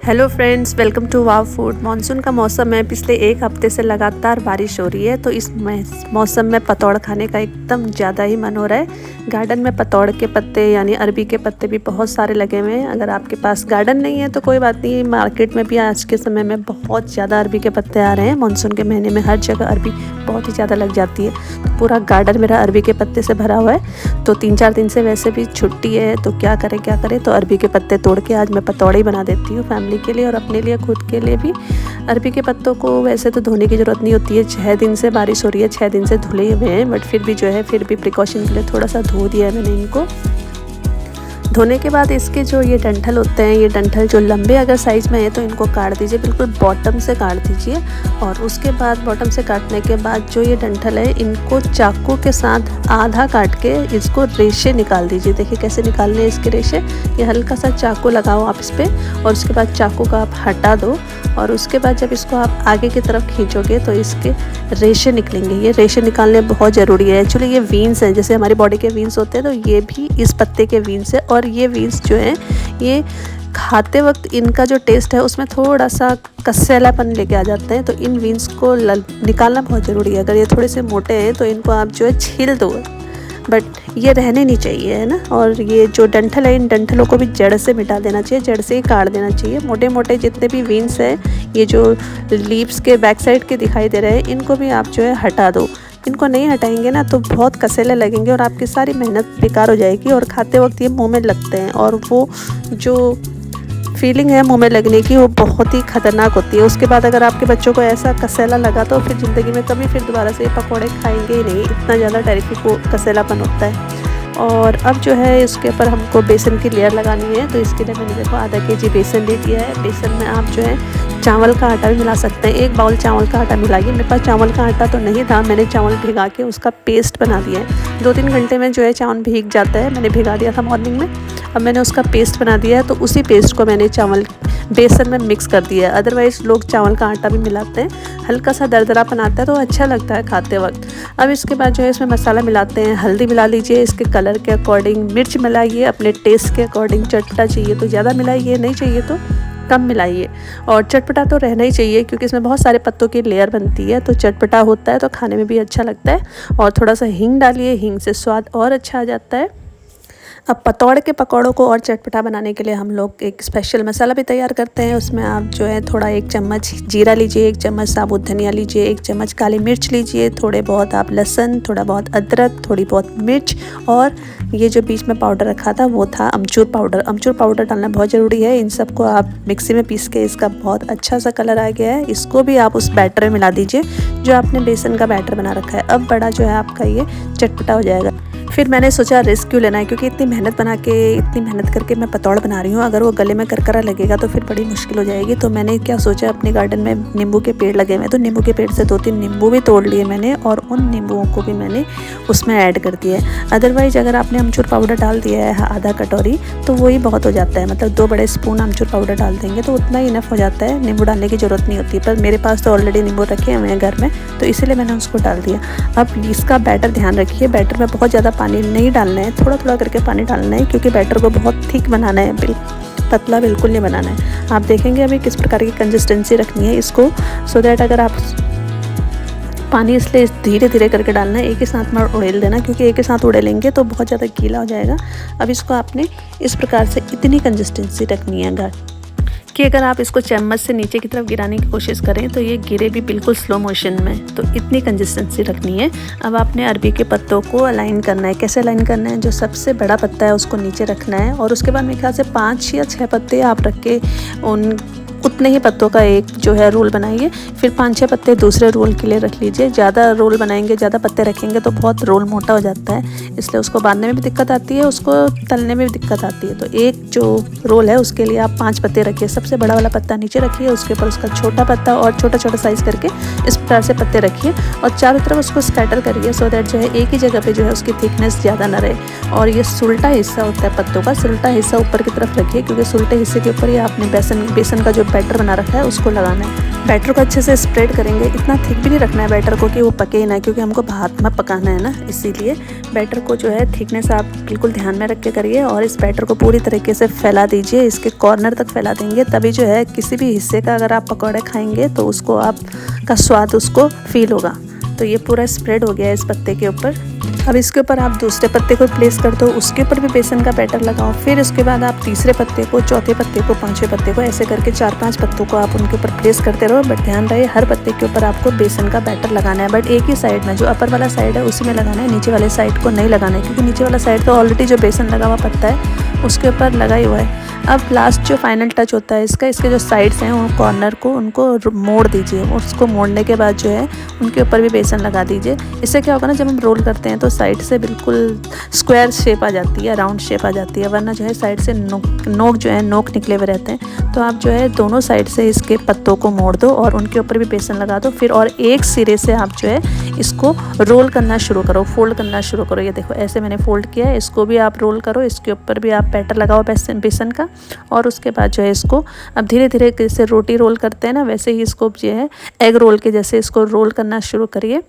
Hello friends, welcome to wow food. Monsoon का मौसम है। पिछले एक हफ्ते से लगातार बारिश हो रही है, तो इस मौसम में पतौड़ खाने का एकदम ज़्यादा ही मन हो रहा है। गार्डन में पतौड़ के पत्ते यानी अरबी के पत्ते भी बहुत सारे लगे हुए हैं। अगर आपके पास गार्डन नहीं है तो कोई बात नहीं, मार्केट में भी आज के समय में बहुत ज़्यादा अरबी के पत्ते आ रहे हैं। मानसून के महीने में हर जगह अरबी बहुत ही ज़्यादा लग जाती है, तो पूरा गार्डन मेरा अरबी के पत्ते से भरा हुआ है। तो 3-4 दिन से वैसे भी छुट्टी है, तो क्या करें तो अरबी के पत्ते तोड़ के आज मैं पतौड़े बना देती हूँ फैमिली के लिए और अपने लिए, खुद के लिए भी। अरबी के पत्तों को वैसे तो धोने की ज़रूरत नहीं होती है, 6 दिन से बारिश हो रही है, 6 दिन से धुले हुए हैं, बट फिर भी प्रिकॉशन के लिए थोड़ा सा धो दिया है मैंने इनको। धोने के बाद इसके जो ये डंठल होते हैं, ये डंठल जो लंबे अगर साइज़ में है तो इनको काट दीजिए, बिल्कुल बॉटम से काट दीजिए। और उसके बाद बॉटम से काटने के बाद जो ये डंठल है, इनको चाकू के साथ आधा काट के इसको रेशे निकाल दीजिए। देखिए कैसे निकालने हैं इसके रेशे। ये हल्का सा चाकू लगाओ आप इस पर, और उसके बाद चाकू का आप हटा दो, और उसके बाद जब इसको आप आगे की तरफ खींचोगे तो इसके रेशे निकलेंगे। ये रेशे निकालने बहुत ज़रूरी है। एक्चुअली ये वीन्स हैं, जैसे हमारी बॉडी के वीन्स होते हैं, तो ये भी इस पत्ते के वीन्स है। और ये वीन्स जो हैं, ये खाते वक्त इनका जो टेस्ट है उसमें थोड़ा सा कसेलापन लेके आ जाते हैं, तो इन वीन्स को निकालना बहुत ज़रूरी है। अगर ये थोड़े से मोटे हैं तो इनको आप जो है छील दो, बट ये रहने नहीं चाहिए, है ना। और ये जो डंठल है, इन डंठलों को भी जड़ से मिटा देना चाहिए, जड़ से ही काट देना चाहिए। मोटे मोटे जितने भी वीन्स हैं, ये जो लीव्स के बैक साइड के दिखाई दे रहे हैं, इनको भी आप जो है हटा दो। इनको नहीं हटाएंगे ना तो बहुत कसेले लगेंगे और आपकी सारी मेहनत बेकार हो जाएगी, और खाते वक्त ये मुंह में लगते हैं, और वो जो फीलिंग है मुंह में लगने की, वो बहुत ही ख़तरनाक होती है। उसके बाद अगर आपके बच्चों को ऐसा कसेला लगा तो फिर ज़िंदगी में कभी फिर दोबारा से ये पकौड़े खाएंगे ही नहीं, इतना ज़्यादा टेरिफिक वो कसेलापन होता है। और अब जो है इसके ऊपर हमको बेसन की लेयर लगानी है, तो इसके लिए मैंने देखो आधा केजी बेसन ले लिया है। बेसन में आप जो है चावल का आटा भी मिला सकते हैं। 1 बाउल चावल का आटा मिलाइए। मेरे पास चावल का आटा तो नहीं था, मैंने चावल भिगा के उसका पेस्ट बना दिया है। 2-3 घंटे में जो है चावल भीग जाता है, मैंने भिगा दिया था मॉर्निंग में। अब मैंने उसका पेस्ट बना दिया है, तो उसी पेस्ट को मैंने बेसन में मिक्स कर दिया है। अदरवाइज़ लोग चावल का आटा भी मिलाते हैं, हल्का सा दरदरापन आता है तो अच्छा लगता है खाते वक्त। अब इसके बाद जो है इसमें मसाला मिलाते हैं। हल्दी मिला लीजिए इसके कलर के अकॉर्डिंग, मिर्च मिलाइए अपने टेस्ट के अकॉर्डिंग, चटपटा चाहिए तो ज़्यादा मिलाइए, नहीं चाहिए तो कम मिलाइए। और चटपटा तो रहना ही चाहिए, क्योंकि इसमें बहुत सारे पत्तों की लेयर बनती है, तो चटपटा होता है तो खाने में भी अच्छा लगता है। और थोड़ा सा हींग डालिए, हींग से स्वाद और अच्छा आ जाता है। अब पतौड़ के पकौड़ों को और चटपटा बनाने के लिए हम लोग एक स्पेशल मसाला भी तैयार करते हैं। उसमें आप जो है थोड़ा 1 चम्मच जीरा लीजिए, 1 चम्मच साबुत धनिया लीजिए, 1 चम्मच काली मिर्च लीजिए, थोड़े बहुत आप लहसुन, थोड़ा बहुत अदरक, थोड़ी बहुत मिर्च, और ये जो बीच में पाउडर रखा था वो था अमचूर पाउडर। अमचूर पाउडर डालना बहुत ज़रूरी है। इन सबको आप मिक्सी में पीस के, इसका बहुत अच्छा सा कलर आ गया है, इसको भी आप उस बैटर में मिला दीजिए जो आपने बेसन का बैटर बना रखा है। अब बड़ा जो है आपका ये चटपटा हो जाएगा। फिर मैंने सोचा रिस्क क्यों लेना है, क्योंकि इतनी मेहनत करके मैं पतौड़ बना रही हूँ। अगर वो गले में करकरा लगेगा तो फिर बड़ी मुश्किल हो जाएगी। तो मैंने क्या सोचा, अपने गार्डन में नींबू के पेड़ लगे हुए हैं, तो नींबू के पेड़ से 2-3 नींबू भी तोड़ लिए मैंने, और उन नींबुओं को भी मैंने उसमें ऐड कर दिया है। अदरवाइज़ अगर आपने अमचूर पाउडर डाल दिया है आधा कटोरी, तो वही बहुत हो जाता है। मतलब 2 बड़े स्पून अमचूर पाउडर डाल देंगे तो उतना ही इनफ हो जाता है, नींबू डालने की ज़रूरत नहीं होती। पर मेरे पास तो ऑलरेडी नींबू रखे हुए हैं घर में, तो इसीलिए मैंने उसको डाल दिया। अब इसका बैटर ध्यान रखिए, बैटर में बहुत ज़्यादा पानी नहीं डालना है, थोड़ा थोड़ा करके पानी डालना है, क्योंकि बैटर को बहुत थिक बनाना है, पतला बिल्कुल नहीं बनाना है। आप देखेंगे अभी किस प्रकार की कंसिस्टेंसी रखनी है इसको, सो दैट अगर आप पानी इसलिए धीरे धीरे करके डालना है, एक ही साथ में उड़ेल देना, क्योंकि एक ही साथ उड़ेलेंगे तो बहुत ज़्यादा गीला हो जाएगा। अब इसको आपने इस प्रकार से इतनी कंसिस्टेंसी रखनी है कि अगर आप इसको चम्मच से नीचे की तरफ गिराने की कोशिश करें तो ये गिरे भी बिल्कुल स्लो मोशन में, तो इतनी कंसिस्टेंसी रखनी है। अब आपने अरबी के पत्तों को अलाइन करना है। कैसे अलाइन करना है, जो सबसे बड़ा पत्ता है उसको नीचे रखना है, और उसके बाद मेरे ख्याल से 5 या 6 पत्ते आप रख के उतने ही पत्तों का एक जो है रोल बनाइए। फिर 5-6 पत्ते दूसरे रोल के लिए रख लीजिए। ज़्यादा रोल बनाएंगे, ज़्यादा पत्ते रखेंगे तो बहुत रोल मोटा हो जाता है, इसलिए उसको बांधने में भी दिक्कत आती है, उसको तलने में भी दिक्कत आती है। तो एक जो रोल है उसके लिए आप 5 पत्ते रखिए। सबसे बड़ा वाला पत्ता नीचे रखिए, उसके ऊपर उसका छोटा पत्ता और छोटा छोटा साइज़ करके इस प्रकार से पत्ते रखिए, और चारों तरफ उसको स्कैटर करिए, सो दैट जो है एक ही जगह पे जो है उसकी थिकनेस ज़्यादा ना रहे। और ये सुलटा हिस्सा होता है पत्तों का, सुलटा हिस्सा ऊपर की तरफ रखिए, क्योंकि सुलटे हिस्से के ऊपर ही आपने बेसन का जो बैटर बना रखा है उसको लगाना है। बैटर को अच्छे से स्प्रेड करेंगे, इतना थिक भी नहीं रखना है बैटर को कि वो पके ही ना, क्योंकि हमको भाप में पकाना है ना, इसीलिए बैटर को जो है थिकनेस आप बिल्कुल ध्यान में रख के करिए। और इस बैटर को पूरी तरीके से फैला दीजिए, इसके कॉर्नर तक फैला देंगे, तभी जो है किसी भी हिस्से का अगर आप पकौड़े खाएंगे तो उसको आपका स्वाद उसको फील होगा। तो ये पूरा स्प्रेड हो गया है इस पत्ते के ऊपर। अब इसके ऊपर आप दूसरे पत्ते को प्लेस कर दो, उसके ऊपर भी बेसन का बैटर लगाओ। फिर उसके बाद आप तीसरे पत्ते को, चौथे पत्ते को, पांचवें पत्ते को, ऐसे करके 4-5 पत्तों को आप उनके ऊपर प्लेस करते रहो। बट ध्यान रहे हर पत्ते के ऊपर आपको बेसन का बैटर लगाना है, बट एक ही साइड में, जो अपर वाला साइड है उसी में लगाना है, नीचे वाले साइड को नहीं लगाना है, क्योंकि नीचे वाला साइड तो ऑलरेडी जो बेसन लगा हुआ पत्ता है उसके ऊपर लगा ही हुआ है। अब लास्ट जो फाइनल टच होता है इसका, इसके जो साइड्स हैं वो कॉर्नर को उनको मोड़ दीजिए, और उसको मोड़ने के बाद जो है उनके ऊपर भी बेसन लगा दीजिए। इससे क्या होगा ना, जब हम रोल करते हैं तो साइड से बिल्कुल स्क्वायर शेप आ जाती है, राउंड शेप आ जाती है, वरना जो है साइड से नोक जो है नोक निकले हुए रहते हैं। तो आप जो है दोनों साइड से इसके पत्तों को मोड़ दो और उनके ऊपर भी बेसन लगा दो। फिर और एक सिरे से आप जो है इसको रोल करना शुरू करो, फोल्ड करना शुरू करो। ये देखो ऐसे मैंने फोल्ड किया है, इसको भी आप रोल करो, इसके ऊपर भी आप बैटर लगाओ बेसन का। और उसके बाद जो है इसको अब धीरे धीरे जैसे रोटी रोल करते हैं ना, वैसे ही इसको जो है एग रोल के जैसे इसको रोल करना शुरू करिए।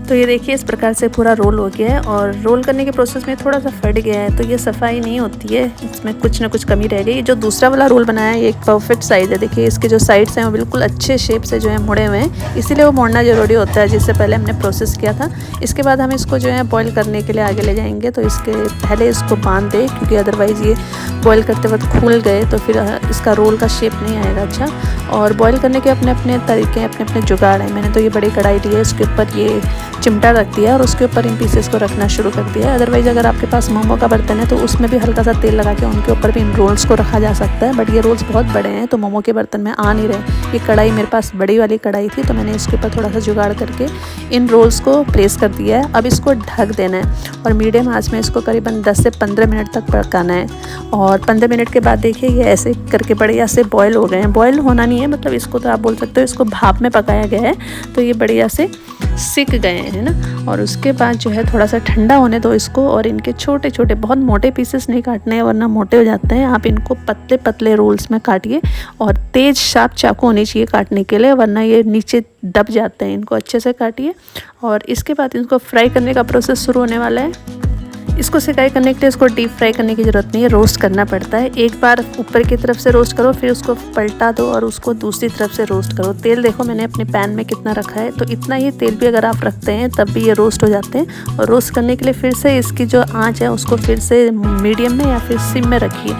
तो ये देखिए इस प्रकार से पूरा रोल हो गया है, और रोल करने के प्रोसेस में थोड़ा सा फट गया है, तो ये सफाई नहीं होती है, इसमें कुछ ना कुछ कमी रह गई। जो दूसरा वाला रोल बनाया है ये एक परफेक्ट साइज़ है, देखिए इसके जो साइड्स हैं वो बिल्कुल अच्छे शेप से जो है मुड़े हुए हैं, इसीलिए वो मोड़ना जरूरी होता है, जिससे पहले हमने प्रोसेस किया था। इसके बाद हम इसको जो है बॉईल करने के लिए आगे ले जाएंगे, तो इसके पहले इसको बांध दें, क्योंकि अदरवाइज़ ये बॉईल करते वक्त खुल गए तो फिर इसका रोल का शेप नहीं आएगा अच्छा। और बॉईल करने के अपने अपने तरीके हैं, अपने अपने जुगाड़ हैं। मैंने तो ये बड़ी कढ़ाई ली है, इसके ऊपर ये चिमटा रख दिया और उसके ऊपर इन पीसेस को रखना शुरू कर दिया। अदरवाइज़ अगर आपके पास मोमो का बर्तन है तो उसमें भी हल्का सा तेल लगा के उनके ऊपर भी इन रोल्स को रखा जा सकता है, बट ये रोल्स बहुत बड़े हैं तो मोमो के बर्तन में आ नहीं रहे। ये कढ़ाई मेरे पास बड़ी वाली कढ़ाई थी, तो मैंने इसके ऊपर थोड़ा सा जुगाड़ करके इन रोल्स को प्लेस कर दिया है। अब इसको ढक देना है और मीडियम आंच में इसको करीबन 10 से 15 मिनट तक पकाना है। और 15 मिनट के बाद देखिए ये ऐसे करके बढ़िया से बॉयल हो गए हैं। बॉयल होना नहीं है, मतलब इसको तो आप बोल सकते हो इसको भाप में पकाया गया है, तो ये बढ़िया से सिक गए हैं ना। और उसके बाद जो है थोड़ा सा ठंडा होने दो इसको, और इनके छोटे छोटे बहुत मोटे पीसेस नहीं काटने हैं वरना मोटे हो जाते हैं। आप इनको पतले पतले रोल्स में काटिए, और तेज़ शार्प चाकू होनी चाहिए काटने के लिए, वरना ये नीचे दब जाते हैं। इनको अच्छे से काटिए, और इसके बाद इनको फ्राई करने का प्रोसेस शुरू होने वाला है। इसको सिकाई करने के लिए इसको डीप फ्राई करने की ज़रूरत नहीं है, रोस्ट करना पड़ता है। एक बार ऊपर की तरफ से रोस्ट करो, फिर उसको पलटा दो और उसको दूसरी तरफ से रोस्ट करो। तेल देखो मैंने अपने पैन में कितना रखा है, तो इतना ही तेल भी अगर आप रखते हैं तब भी ये रोस्ट हो जाते हैं। और रोस्ट करने के लिए फिर से इसकी जो आंच है उसको फिर से मीडियम में या फिर सिम में रखिए।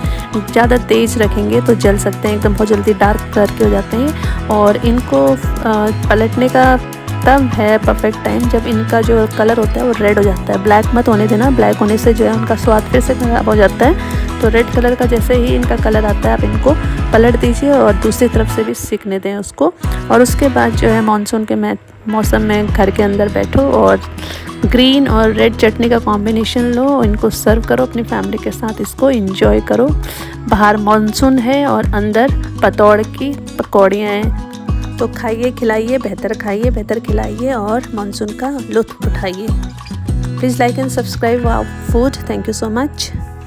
ज़्यादा तेज़ रखेंगे तो जल सकते हैं, एकदम बहुत जल्दी डार्क कलर के हो जाते हैं। और इनको पलटने का तब है परफेक्ट टाइम जब इनका जो कलर होता है वो रेड हो जाता है। ब्लैक मत होने देना, ब्लैक होने से जो है उनका स्वाद फिर से खराब हो जाता है। तो रेड कलर का जैसे ही इनका कलर आता है आप इनको पलट दीजिए और दूसरी तरफ से भी सीखने दें उसको। और उसके बाद जो है मानसून के मौसम में घर के अंदर बैठो और ग्रीन और रेड चटनी का कॉम्बिनेशन लो, इनको सर्व करो अपनी फैमिली के साथ, इसको एंजॉय करो। बाहर मानसून है और अंदर पतौड़ की पकौड़ियाँ हैं, तो खाइए खिलाइए, बेहतर खाइए बेहतर खिलाइए और मानसून का लुत्फ उठाइए। Please like and subscribe wow food. Thank you so much.